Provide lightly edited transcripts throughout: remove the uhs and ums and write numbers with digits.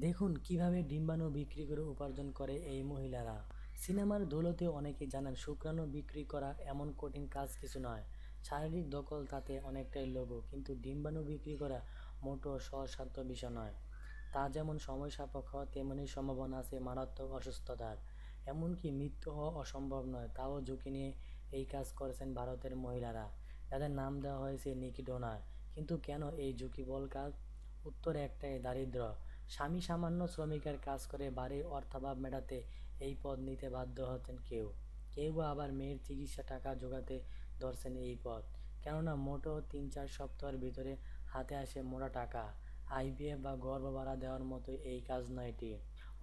দেখুন কিভাবে ডিম্বাণু বিক্রি করে উপার্জন করে এই মহিলারা। সিনেমার দৌলতে অনেকে জানেন শুক্রাণু বিক্রি করা এমন কঠিন কাজ কিছু নয়। শারীরিক দখল তাতে অনেকটাই লঘু, কিন্তু ডিম্বাণু বিক্রি করা মোটেও সহজসাধ্য বিষয় নয়। তা যেমন সময় সাপেক্ষ, তেমনি সম্ভাবনা আছে মারাত্মক অসুস্থতার। এমনকি মৃত্যু হওয়া অসম্ভব নয়, তাও ঝুঁকি নিয়ে এই কাজ করেছেন ভারতের মহিলারা, যাদের নাম দেওয়া হয়েছে নিকি ডোনার। কিন্তু কেন এই ঝুঁকিবল কাজ? উত্তর একটাই, দারিদ্র্য। স্বামী সামান্য শ্রমিকের কাজ করে বাড়ির অর্থাভাব মেটাতে এই পদ নিতে বাধ্য হতেন কেউ। কেউ বা আবার মেয়ের চিকিৎসা টাকা জোগাতে ধরছেন এই পদ, কেননা মোটেও ৩-৪ সপ্তাহের ভিতরে হাতে আসে মোটা টাকা। আইভিএফ বা গর্ভ ভাড়া দেওয়ার মতো এই কাজ নয় এটি।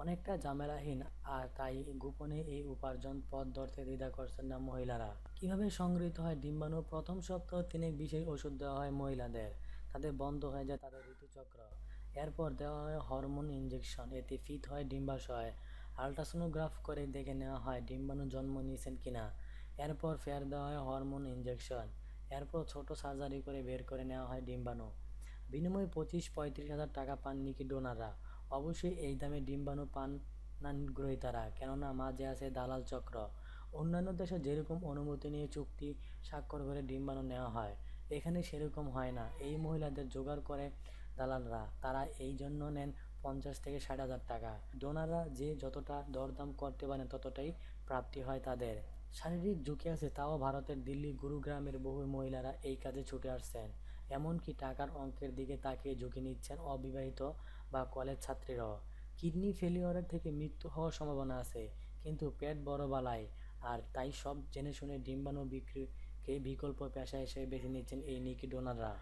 অনেকটা ঝামেলাহীন, আর তাই গোপনে এই উপার্জন পথ ধরতে দ্বিধা করছেন না মহিলারা। কিভাবে সংগৃহীত হয় ডিম্বাণু? প্রথম সপ্তাহ ৩ বিশেষ ওষুধ দেওয়া হয় মহিলাদের, তাদের বন্ধ হয়ে যায় তাদের ঋতুচক্র। এরপর দেওয়া হয় হরমোন ইনজেকশন, এতে ফিট হয় ডিম্বাশয়। আল্ট্রাসোনোগ্রাফ করে দেখে নেওয়া হয় ডিম্বাণু জন্ম নিয়েছেন কিনা। এরপর ফের দেওয়া হয় হরমোন ইনজেকশন। এরপর ছোট সার্জারি করে বের করে নেওয়া হয় ডিম্বাণু। বিনিময়ে ২৫-৩৫ হাজার টাকা পান নিকি ডোনাররা। অবশ্যই এই দামে ডিম্বাণু পান না গ্রহীতারা, কেননা মাঝে আছে দালাল চক্র। অন্যান্য দেশে যেরকম অনুমতি নিয়ে চুক্তি স্বাক্ষর করে ডিম্বাণু নেওয়া হয়, এখানে সেরকম হয় না। এই মহিলাদের জোগাড় করে দালালরা, তারা এই জন্য নেন ৫০-৬০ হাজার টাকা। ডোনাররা যে যতটা দরদাম করতে পারেন ততটাই প্রাপ্তি হয় তাদের। শারীরিক ঝুঁকি আছে, তাও ভারতের দিল্লি, গুরুগ্রামের বহু মহিলারা এই কাজে ছুটে আসছেন। এমনকি টাকার অঙ্কের দিকে তাকিয়ে ঝুঁকি নিচ্ছেন অবিবাহিত বা কলেজ ছাত্রীরাও। কিডনি ফেলিওরের থেকে মৃত্যু হওয়ার সম্ভাবনা আছে, কিন্তু পেট বড় বালাই। আর তাই সব জেনে শুনে ডিম্বাণু বিক্রিকে বিকল্প পেশা হিসেবে বেছে নিচ্ছেন এই নিকি ডোনাররা।